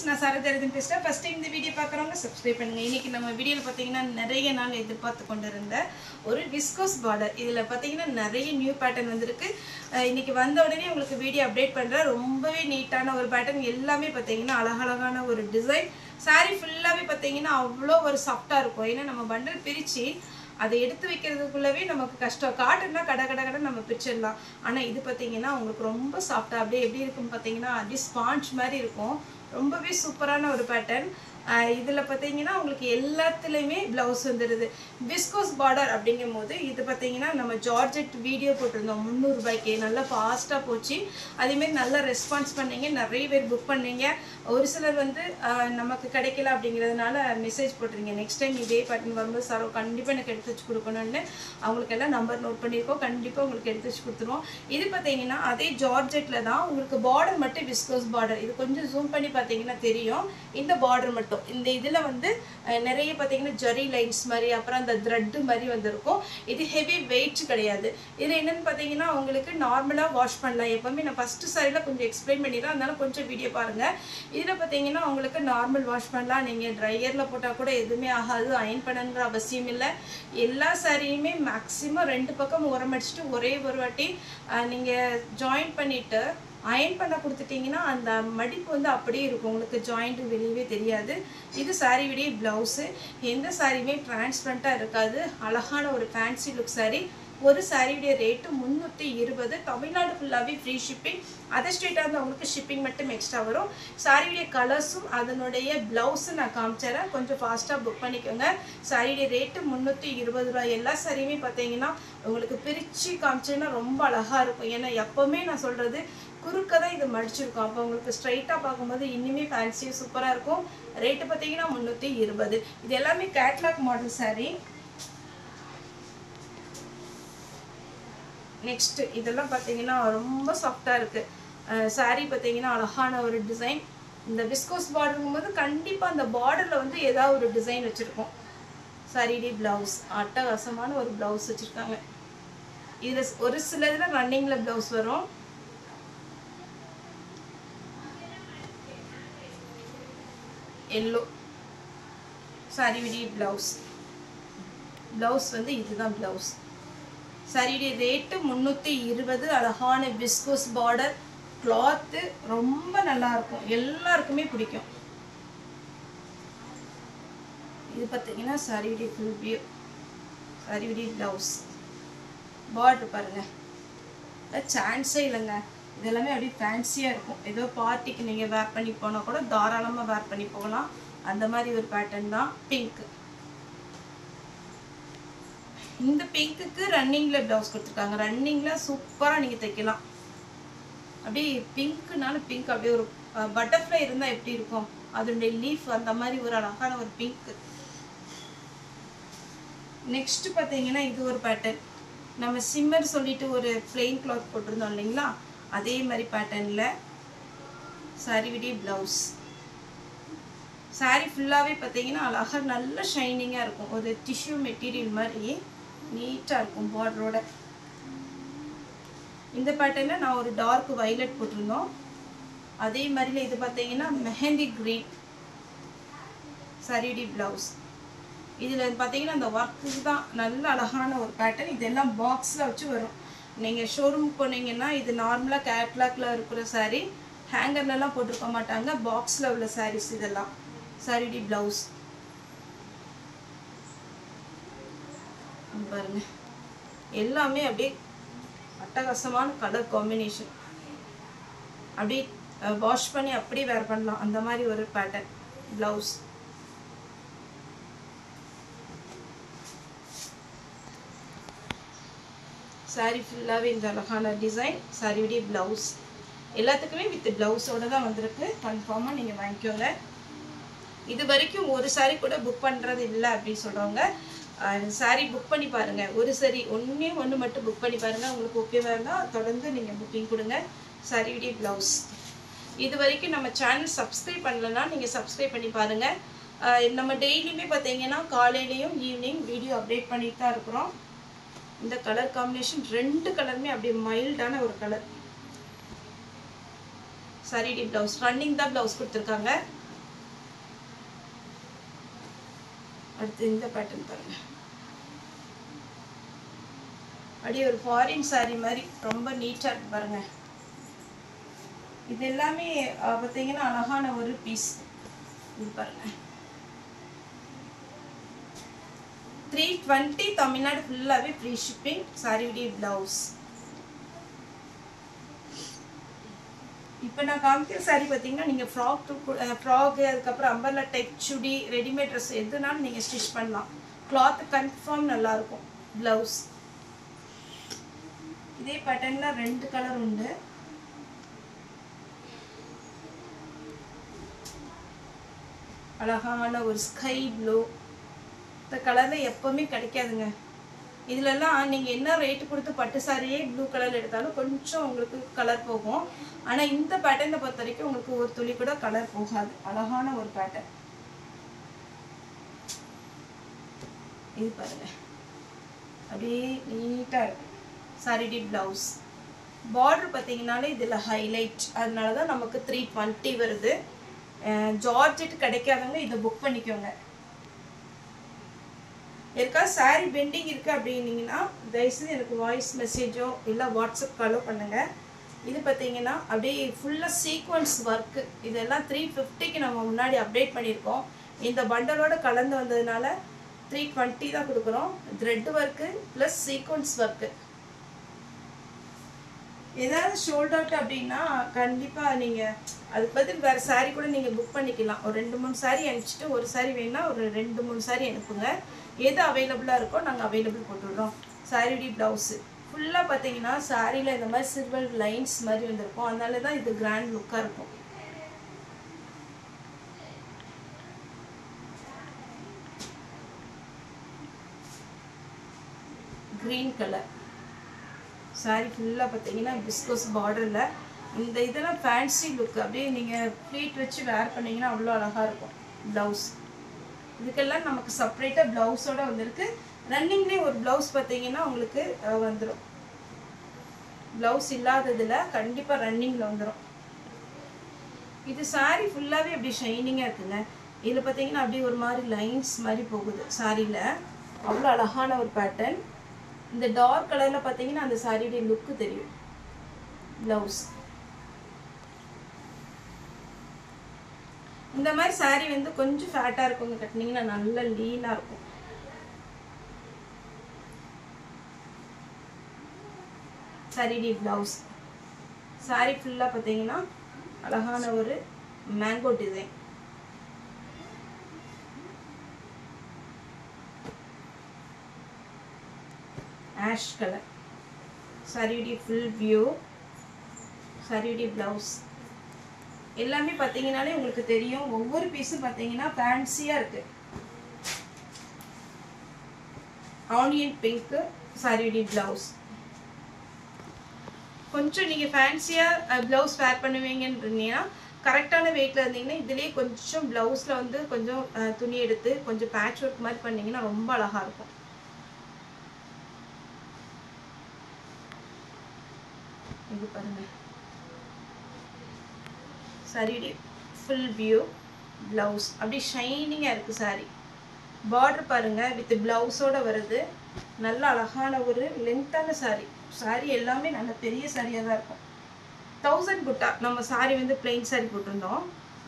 நான் சாரதேரதன் பேசுகிறேன். First time இந்த வீடியோ பார்க்குறவங்க சப்ஸ்கிரைப் பண்ணுங்கள். இன்றைக்கி நம்ம வீடியோவில் பார்த்தீங்கன்னா நிறைய நாள் எதிர்பார்த்து கொண்டு இருந்த ஒரு விஸ்கோஸ் பார்டர். இதில் பார்த்தீங்கன்னா நிறைய நியூ பேட்டர்ன் வந்திருக்கு. இன்றைக்கி வந்த உடனே உங்களுக்கு வீடியோ அப்டேட் பண்ணுறேன். ரொம்பவே நீட்டான ஒரு பேட்டர்ன், எல்லாமே பார்த்தீங்கன்னா அழகழகான ஒரு டிசைன். சாரீ ஃபுல்லாகவே பார்த்தீங்கன்னா அவ்வளோ ஒரு சாஃப்டாக இருக்கும். ஏன்னா நம்ம பண்டல் பிரித்து அதை எடுத்து வைக்கிறதுக்குள்ளவே நமக்கு கஷ்டம். காட்டன்னா கடை கடை கடை நம்ம பிரிச்சிடலாம். ஆனால் இது பார்த்தீங்கன்னா உங்களுக்கு ரொம்ப சாஃப்டாக அப்படியே எப்படி இருக்குன்னு பார்த்தீங்கன்னா அப்படியே ஸ்பாஞ்ச் மாதிரி இருக்கும். ரொம்பவே சூப்பரான ஒரு பேட்டர்ன். இதில் பார்த்தீங்கன்னா உங்களுக்கு எல்லாத்துலேயுமே ப்ளவுஸ் வந்துடுது. விஸ்கோஸ் பார்டர் அப்படிங்கும் போது இது பார்த்தீங்கன்னா நம்ம ஜார்ஜெட் வீடியோ போட்டிருந்தோம் 300 ரூபாய்க்கு. நல்லா ஃபாஸ்ட்டாக போச்சு. அதேமாரி நல்லா ரெஸ்பான்ஸ் பண்ணீங்க, நிறைய பேர் புக் பண்ணீங்க. ஒரு சிலர் வந்து நமக்கு கிடைக்கல அப்படிங்கிறதுனால மெசேஜ் போட்டுருங்க. நெக்ஸ்ட் டைம் இதே பேட்டர்ன் வரும்போது சார் கண்டிப்பாக எனக்கு எடுத்து வச்சு கொடுக்கணும்னு அவங்களுக்கு எல்லாம் நம்பர் நோட் பண்ணியிருக்கோம். கண்டிப்பாக உங்களுக்கு எடுத்து வச்சு கொடுத்துருவோம். இது பார்த்தீங்கன்னா அதே ஜார்ஜெட்டில் தான் உங்களுக்கு பார்டர் மட்டும் விஸ்கோஸ் பார்டர். இது கொஞ்சம் ஜூம் பண்ணி பார்த்தீங்கன்னா தெரியும். இந்த பார்டர் மட்டும் இந்த இதில் வந்து நிறைய பார்த்தீங்கன்னா ஜரி லைன்ஸ் மாதிரி, அப்புறம் அந்த த்ரெட்டு மாதிரி வந்திருக்கும். இது ஹெவி வெயிட் கிடையாது. இதில் என்னென்னு பார்த்தீங்கன்னா உங்களுக்கு நார்மலாக வாஷ் பண்ணலாம். எப்போவுமே நான் ஃபஸ்ட்டு சாரியில் கொஞ்சம் எக்ஸ்பிளைன் பண்ணிடுறேன், அதனால கொஞ்சம் வீடியோ பாருங்கள். இதில் பார்த்தீங்கன்னா உங்களுக்கு நார்மல் வாஷ் பண்ணலாம். நீங்கள் ட்ரையரில் போட்டால் கூட எதுவுமே ஆகாது. அயன் பண்ணணுங்கிற அவசியம் இல்லை. எல்லா சாரியுமே மேக்ஸிமம் 2 பக்கம் உரம் அடிச்சுட்டு ஒரே ஒரு வாட்டி நீங்கள் ஜாயின் பண்ணிவிட்டு அயன் பண்ண கொடுத்துட்டிங்கன்னா அந்த மடிப்பு வந்து அப்படியே இருக்கும். உங்களுக்கு ஜாயிண்ட்டு வெளியவே தெரியாது. இது சாரியுடைய ப்ளவுஸு. எந்த சாரியுமே டிரான்ஸ்பரண்ட்டாக இருக்காது. அழகான ஒரு ஃபேன்சி லுக் சாரி. ஒரு சாரியுடைய ரேட்டு 320. தமிழ்நாடு ஃபுல்லாகவே ஃப்ரீ ஷிப்பிங். அதர் ஸ்டேட்டாக இருந்தால் உங்களுக்கு ஷிப்பிங் மட்டும் எக்ஸ்ட்ரா வரும். சாரியுடைய கலர்ஸும் அதனுடைய ப்ளவுஸும் நான் காமிச்சிடறேன். கொஞ்சம் ஃபாஸ்ட்டாக புக் பண்ணிக்கோங்க. சாரியுடைய ரேட்டு 320 ரூபா. எல்லா சாரியுமே பார்த்தீங்கன்னா உங்களுக்கு பிரித்து காமிச்சேன்னா ரொம்ப அழகாக இருக்கும். ஏன்னா எப்போவுமே நான் சொல்கிறது குறுக்க தான் இது மடிச்சிருக்கும். அப்போ உங்களுக்கு ஸ்ட்ரைட்டாக பார்க்கும்போது இன்னுமே ஃபேன்சியும் சூப்பராக இருக்கும். ரேட்டு பார்த்தீங்கன்னா 320. இது எல்லாமே கேட்லாக் மாடல் சாரீ. நெக்ஸ்ட்டு இதெல்லாம் பார்த்தீங்கன்னா ரொம்ப சாஃப்டாக இருக்குது. சாரீ பார்த்தீங்கன்னா அழகான ஒரு டிசைன். இந்த விஸ்கோஸ் பார்டருங்கும் போது கண்டிப்பாக அந்த பார்டரில் வந்து ஏதாவது ஒரு டிசைன் வச்சுருக்கோம். சாரியுடைய ப்ளவுஸ் அட்டகாசமான ஒரு ப்ளவுஸ் வச்சுருக்காங்க. இதில் ஒரு சில இதில் ரன்னிங்கில் ப்ளவுஸ் வரும். எல்லோ சாரியுடைய ப்ளவுஸ் வந்து இதுதான் ப்ளவுஸ். சாரியுடைய ரேட்டு 320. அழகான விஸ்கோஸ் பார்டர். கிளாத்து ரொம்ப நல்லாயிருக்கும், எல்லாருக்குமே பிடிக்கும். இது பார்த்தீங்கன்னா சாரியுடைய ஃபுல் வியூ. சாரியுடைய ப்ளவுஸ் பார்டர் பாருங்கள், சான்ஸே இல்லைங்க. இதெல்லாமே அப்படியே ஃபேன்சியாக இருக்கும். ஏதோ பார்ட்டிக்கு நீங்கள் வேர் பண்ணி போனால் கூட தாராளமாக வேர் பண்ணி போகலாம். அந்த மாதிரி ஒரு பேட்டர்ன் தான். பிங்க். இந்த பிங்க்குக்கு ரன்னிங்கில் ப்ளவுஸ் கொடுத்துருக்காங்க. ரன்னிங்கில் சூப்பராக நீங்கள் தைக்கலாம். அப்படியே பிங்க்குனால பிங்க் அப்படியே ஒரு பட்டர்ஃப்ளை இருந்தால் எப்படி இருக்கும் அதனுடைய லீஃப், அந்த மாதிரி ஒரு அழகான ஒரு பிங்க்கு. நெக்ஸ்ட்டு பார்த்தீங்கன்னா இது ஒரு பேட்டர்ன். நம்ம சிம்மர் சொல்லிட்டு ஒரு பிளெயின் கிளாத் போட்டிருந்தோம் இல்லைங்களா, அதே மாதிரி பேட்டர்னில் சாரியுடைய ப்ளவுஸ். சாரீ ஃபுல்லாகவே பார்த்தீங்கன்னா அழகாக நல்ல ஷைனிங்காக இருக்கும். ஒரு டிஷ்யூ மெட்டீரியல் மாதிரி நீட்டாக இருக்கும் பார்டரோட. இந்த பேட்டர்னில் நான் ஒரு டார்க் வயலட் போட்டிருந்தோம். அதே மாதிரில இது பார்த்தீங்கன்னா மெஹந்தி க்ரீன் சாரியுடைய ப்ளவுஸ். இதில் பார்த்தீங்கன்னா அந்த ஒர்க்கு தான் நல்ல அழகான ஒரு பேட்டர்ன். இதெல்லாம் பாக்ஸில் வச்சு வரும். நீங்கள் ஷோரூம் போனீங்கன்னா இது நார்மலாக கேட்லாக்ல இருக்கிற சாரீ, ஹேங்கர்லலாம் போட்டிருக்க மாட்டாங்க. பாக்ஸில் உள்ள சாரீஸ் இதெல்லாம். சாரியுடைய ப்ளவுஸ் பாருங்க, எல்லாமே அப்படியே அட்டகாசமான கலர் காம்பினேஷன். அப்படியே வாஷ் பண்ணி அப்படியே வேர் பண்ணலாம், அந்த மாதிரி ஒரு பேட்டர்ன் ப்ளவுஸ். சாரீ ஃபுல்லாகவே இந்த அழகான டிசைன். சாரியுடைய ப்ளவுஸ் எல்லாத்துக்குமே வித் ப்ளவுஸோடு தான் வந்திருக்கு. கன்ஃபார்மாக நீங்கள் வாங்கிக்கோங்க. இது வரைக்கும் ஒரு சாரீ கூட புக் பண்ணுறது இல்லை அப்படின்னு சொல்கிறவங்க சாரீ புக் பண்ணி பாருங்கள். ஒரு சாரீ ஒன்று மட்டும் புக் பண்ணி பாருங்கள். உங்களுக்கு ஓகேவாக இருந்தால் தொடர்ந்து நீங்கள் புக்கிங் கொடுங்க. சாரியுடைய ப்ளவுஸ். இது வரைக்கும் நம்ம சேனல் சப்ஸ்கிரைப் பண்ணலன்னா நீங்கள் சப்ஸ்கிரைப் பண்ணி பாருங்கள். நம்ம டெய்லியுமே பார்த்தீங்கன்னா காலையிலையும் ஈவினிங் வீடியோ அப்டேட் பண்ணிட்டு தான் இருக்கிறோம். இந்த கலர் காம்பினேஷன் 2 கலருமே அப்படியே மைல்டான ஒரு கலர். சாரியுடைய ப்ளவுஸ் ரன்னிங் தான் ப்ளவுஸ் கொடுத்துருக்காங்க. அடுத்து இந்த பேட்டர்ன் பாருங்க, அப்படியே ஒரு ஃபாரின் சாரி மாதிரி ரொம்ப நீட்டாக இருக்கு பாருங்க. இது எல்லாமே பார்த்தீங்கன்னா அழகான ஒரு பீஸ். இது பாருங்க 320 தமிழ்நாடு ஃபுல்லாகவே ஃப்ரீ ஷிப்பிங். சாரியுடைய பிளவுஸ். இப்போ நான் காமிக்கிற சாரி பார்த்தீங்கன்னா நீங்கள் ஃப்ராக்கு அதுக்கப்புறம் அம்பர்லா டைப் சுடி ரெடிமேட் ட்ரெஸ் எதுனாலும் நீங்கள் ஸ்டிச் பண்ணலாம். கிளாத் கன்ஃபார்ம் நல்லாயிருக்கும். ப்ளவுஸ் இதே பேட்டர்னில் 2 கலர் உண்டு. அழகான ஒரு ஸ்கை ப்ளூ. இந்த கலரில் எப்போவுமே கிடைக்காதுங்க. இதிலெல்லாம் நீங்கள் என்ன ரேட்டு கொடுத்து பட்டு சாரியே ப்ளூ கலர் எடுத்தாலும் கொஞ்சம் உங்களுக்கு கலர் போகும். ஆனால் இந்த பேட்டர்னை பொறுத்த வரைக்கும் உங்களுக்கு ஒரு துளி கூட கலர் போகாது. அழகான ஒரு பேட்டர்ன். இது பாருங்க, அப்படியே நீட்டாக இருக்கும். சாரிடி பிளவுஸ். பார்டர் பார்த்தீங்கன்னாலே இதில் ஹைலைட், அதனால தான் நமக்கு 320 வருது. ஜார்ஜெட் கிடைக்காதவங்க இதை புக் பண்ணிக்கோங்க. யாருக்காவது சாரி பெண்டிங் இருக்குது அப்படின்னீங்கன்னா தயவுசெய்து எனக்கு வாய்ஸ் மெசேஜோ இல்லை வாட்ஸ்அப் காலோ பண்ணுங்கள். இது பார்த்தீங்கன்னா அப்படியே ஃபுல்லாக சீக்வன்ஸ் ஒர்க்கு. இதெல்லாம் 350க்கு நம்ம முன்னாடி அப்டேட் பண்ணியிருக்கோம். இந்த பண்டலோடு கலந்து வந்ததுனால 320 தான் கொடுக்குறோம். Thread work plus sequence work. ஏதாவது ஷோல்ட் அவுட் அப்படின்னா கண்டிப்பாக நீங்கள் அதுக்கு பதில் வேறு சாரீ கூட நீங்கள் புக் பண்ணிக்கலாம். ஒரு 2-3 சாரீ அனுப்பிச்சிட்டு ஒரு சாரீ வேணுன்னா ஒரு 2-3 சாரீ அனுப்புங்க. எது அவைலபிளாக இருக்கோ நாங்கள் அவைலபிள் போட்டுவிடுறோம். சாரியுடைய ப்ளவுஸு ஃபுல்லாக பார்த்தீங்கன்னா சாரியில் இந்த மாதிரி சில்வர் லைன்ஸ் மாதிரி வந்திருக்கும். அதனால தான் இது கிராண்ட் லுக்காக இருக்கும். க்ரீன் கலர் சாரி ஃபுல்லாக பார்த்தீங்கன்னா பிஸ்கோஸ் பார்டரில். இந்த இதெல்லாம் ஃபேன்சி லுக். அப்படியே நீங்கள் ப்ளீட் வச்சு வேர் பண்ணிங்கன்னா அவ்வளோ அழகாக இருக்கும். ப்ளவுஸ் இதுக்கெல்லாம் நமக்கு செப்பரேட்டாக ப்ளவுஸோடு வந்திருக்கு. ரன்னிங்லேயே ஒரு ப்ளவுஸ் பார்த்தீங்கன்னா உங்களுக்கு வந்துடும். ப்ளவுஸ் இல்லாததில் கண்டிப்பாக ரன்னிங்கில் வந்துடும். இது சாரி ஃபுல்லாகவே அப்படி ஷைனிங்காக இருக்குங்க. இதில் பார்த்தீங்கன்னா அப்படியே ஒரு மாதிரி லைன்ஸ் மாதிரி போகுது சாரியில். அவ்வளோ அழகான ஒரு பேட்டர்ன். இந்த டார்க் கலரில் பார்த்தீங்கன்னா அந்த சாரியுடைய லுக்கு தெரியும். ப்ளவுஸ் இந்த மாதிரி சாரி வந்து கொஞ்சம் ஃபேட்டாக இருக்குங்க, கட்டினீங்கன்னா நல்ல லீனாக இருக்கும். சாரியுடைய ப்ளவுஸ். சாரி ஃபுல்லாக பார்த்தீங்கன்னா அழகான ஒரு மேங்கோ டிசைன். Ash colour. சாரியுடைய ஃபுல் வியூ. சாரியுடைய ப்ளவுஸ் எல்லாமே பார்த்தீங்கன்னாலே உங்களுக்கு தெரியும். ஒவ்வொரு பீஸும் பார்த்தீங்கன்னா ஃபேன்சியாக இருக்குது. ஆனியன் பிங்க்கு சாரியுடைய ப்ளவுஸ். கொஞ்சம் நீங்கள் ஃபேன்சியாக ப்ளவுஸ் வேர் பண்ணுவீங்கன்றீங்கன்னா கரெக்டான வெயிட்டில் இருந்தீங்கன்னா இதுலேயே கொஞ்சம் ப்ளவுஸில் வந்து கொஞ்சம் துணி எடுத்து கொஞ்சம் பேட்ச் ஒர்க் மாதிரி பண்ணிங்கன்னா ரொம்ப அழகாக இருக்கும். இது பாருங்க, சாரியுடைய ஃபுல் வியூ. ப்ளவுஸ் அப்படியே ஷைனிங்காக இருக்குது சாரி. பார்டர் பாருங்கள் வித் ப்ளவுஸோடு வருது. நல்ல அழகான ஒரு லென்த்தான சாரி. சாரி எல்லாமே நல்ல பெரிய சாரியாக தான் இருக்கும். 1000 புட்டா நம்ம சாரி வந்து பிளெயின் சாரி போட்டிருந்தோம்.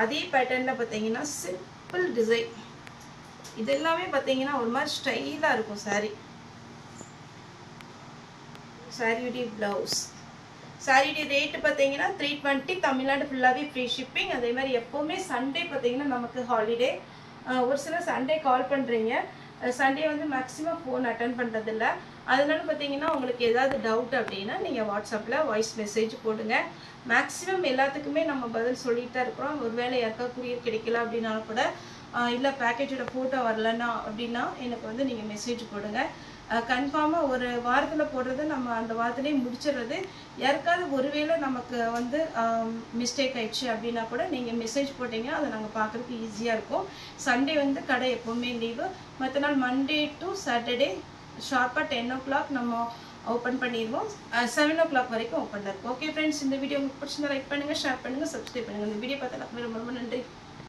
அதே பேட்டர்னில் பார்த்தீங்கன்னா சிம்பிள் டிசைன். இது எல்லாமே பார்த்தீங்கன்னா ஒரு மாதிரி ஸ்டைலாக இருக்கும் சாரி. சாரியுடைய ப்ளவுஸ். சாரியுடைய ரேட்டு பார்த்தீங்கன்னா 320 தமிழ்நாடு ஃபுல்லாகவே ஃப்ரீ ஷிப்பிங். அதே மாதிரி எப்போவுமே சண்டே பார்த்தீங்கன்னா நமக்கு ஹாலிடே. ஒரு சில சண்டே கால் பண்ணுறீங்க. சண்டே வந்து மேக்ஸிமம் ஃபோன் அட்டன் பண்ணுறதில்ல. அதனால பார்த்தீங்கன்னா உங்களுக்கு ஏதாவது டவுட் அப்படின்னா நீங்கள் வாட்ஸ்அப்பில் வாய்ஸ் மெசேஜ் போடுங்க. மேக்ஸிமம் எல்லாத்துக்குமே நம்ம பதில் சொல்லிட்டு தான் இருக்கிறோம். ஒருவேளை யாருக்கா குரியர் கிடைக்கல அப்படின்னாலும் கூட இல்லை பேக்கேஜோட ஃபோட்டோ வரலன்னா அப்படின்னா எனக்கு வந்து நீங்கள் மெசேஜ் போடுங்க. கன்ஃபார்மாக ஒரு வாரத்தில் போடுறது நம்ம அந்த வாரத்திலே முடிச்சிடுறது. யாருக்காவது ஒருவேளை நமக்கு வந்து மிஸ்டேக் ஆயிடுச்சு அப்படின்னா கூட நீங்கள் மெசேஜ் போட்டிங்கன்னா அதை நாங்கள் பார்க்குறதுக்கு ஈஸியாக இருக்கும். சண்டே வந்து கடை எப்போவுமே லீவு. மற்ற நாள் மண்டே டு சாட்டர்டே ஷார்ப்பாக 10 o'clock நம்ம ஓப்பன் பண்ணிடுவோம். 7 o'clock வரைக்கும் ஓப்பனில் இருக்கும். ஓகே ஃப்ரெண்ட்ஸ், இந்த வீடியோ உங்களுக்கு பிடிச்சிருந்தா லைக் பண்ணுங்கள், ஷேர் பண்ணுங்கள், சப்ஸ்கிரைப் பண்ணுங்கள். இந்த வீடியோ பார்த்தா ரொம்ப ரொம்ப நன்றி.